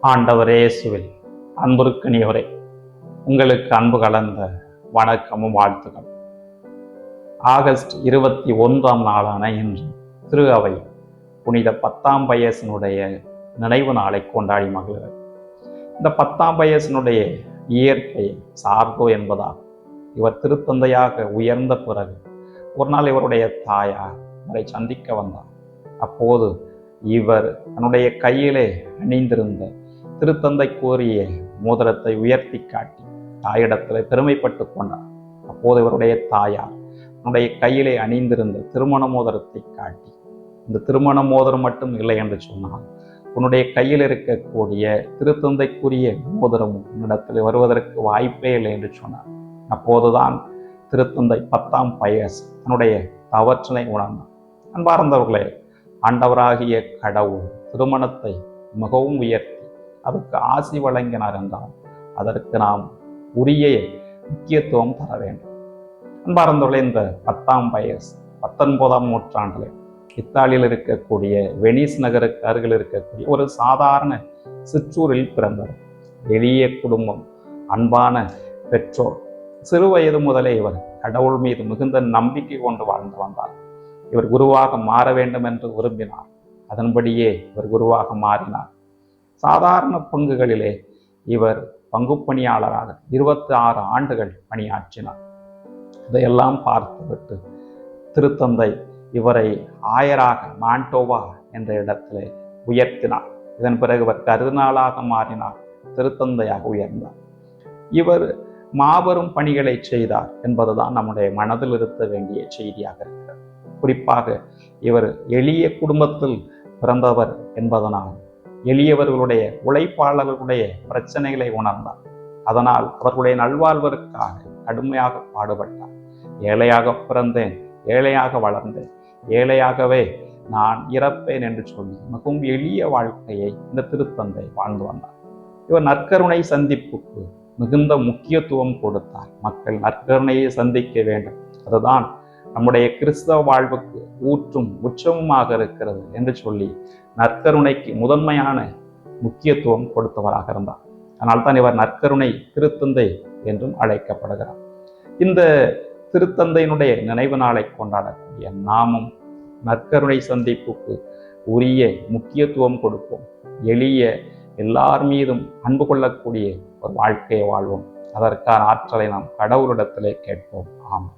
ஆண்டவரே இயேசுவில் அன்புருக்கணியோரே, உங்களுக்கு அன்பு கலந்த வணக்கமும் வாழ்த்துக்கள். ஆகஸ்ட் 21 நாளான இன்று திரு அவை புனித 10ஆம் பயசினுடைய நினைவு நாளை கொண்டாடி மகிழ்கிறது. இந்த 10ஆம் பயசினுடைய இயற்கை சார்கோ என்பதால் இவர் திருத்தந்தையாக உயர்ந்த பிறகு ஒரு நாள் இவருடைய தாயார் அவரை சந்திக்க வந்தார். அப்போது இவர் தன்னுடைய கையிலே அணிந்திருந்த திருத்தந்தை கோரிய மோதிரத்தை உயர்த்தி காட்டி தாயிடத்தில் பெருமைப்பட்டு கொண்டார். அப்போது இவருடைய தாயார் தன்னுடைய கையிலே அணிந்திருந்த திருமண மோதிரத்தை காட்டி, இந்த திருமண மோதிரம் மட்டும் இல்லை என்று சொன்னால், உன்னுடைய கையில் இருக்கக்கூடிய திருத்தந்தைக்குரிய மோதிரமும் உன்னிடத்தில் வருவதற்கு வாய்ப்பே இல்லை என்று சொன்னார். அப்போதுதான் திருத்தந்தை 10ஆம் பயஸ் தன்னுடைய தவற்றினை உணர்ந்தார். அன்பார்ந்தவர்களே, ஆண்டவராகிய கடவுள் திருமணத்தை மிகவும் உயர்த்தி அதுக்கு ஆசி வழங்கினார் என்றால் அதற்கு நாம் உரிய முக்கியத்துவம் தர வேண்டும். அன்பார்ந்தவர்களே, இந்த 10ஆம் பயஸ் 19ஆம் நூற்றாண்டில் இத்தாலியில் இருக்கக்கூடிய வெனிஸ் நகருக்கு அருகில் இருக்கக்கூடிய ஒரு சாதாரண சிற்றூரில் பிறந்தவர். எளிய குடும்பம், அன்பான பெற்றோர். சிறு வயது முதலே இவர் கடவுள் மீது மிகுந்த நம்பிக்கை கொண்டு வாழ்ந்து வந்தார். இவர் குருவாக மாற வேண்டும் என்று விரும்பினார். அதன்படியே இவர் குருவாக மாறினார். சாதாரண பங்குகளிலே இவர் பங்கு பணியாளராக 26 ஆண்டுகள் பணியாற்றினார். இதையெல்லாம் பார்த்துவிட்டு திருத்தந்தை இவரை ஆயராக மாண்டோவா என்ற இடத்திலே உயர்த்தினார். இதன் பிறகு இவர் கருதினாளாக மாறினார், திருத்தந்தையாக உயர்ந்தார். இவர் மாபெரும் பணிகளை செய்தார் என்பதுதான் நம்முடைய மனதில் இருத்த வேண்டிய செய்தியாக இருக்கிறது. குறிப்பாக இவர் எளிய குடும்பத்தில் பிறந்தவர் என்பதனால் எளியவர்களுடைய உழைப்பாளர்களுடைய பிரச்சனைகளை உணர்ந்தார். அதனால் அவர்களுடைய நல்வாழ்வதற்காக கடுமையாக பாடுபட்டார். ஏழையாக பிறந்தேன், ஏழையாக வளர்ந்தேன், ஏழையாகவே நான் இறப்பேன் என்று சொல்லி மிகவும் எளிய வாழ்க்கையை இந்த திருத்தந்தை வாழ்ந்து வந்தார். இவர் நற்கருணை சந்திப்புக்கு மிகுந்த முக்கியத்துவம் கொடுத்தார். மக்கள் நற்கருணையை சந்திக்க வேண்டும், அதுதான் நம்முடைய கிறிஸ்தவ வாழ்வுக்கு ஊற்றும் உச்சமுமாக இருக்கிறது என்று சொல்லி நற்கருணைக்கு முதன்மையான முக்கியத்துவம் கொடுத்தவராக இருந்தார். அதனால்தான் இவர் நற்கருணை திருத்தந்தை என்றும் அழைக்கப்படுகிறார். இந்த திருத்தந்தையினுடைய நினைவு நாளை கொண்டாடக்கூடிய நாமும் நற்கருணை சந்திப்புக்கு உரிய முக்கியத்துவம் கொடுப்போம். எளிய எல்லார் மீதும் அன்பு கொள்ளக்கூடிய ஒரு வாழ்க்கையை வாழ்வோம். அதற்கான ஆற்றலை நாம் கடவுளிடத்திலே கேட்போம். ஆமாம்.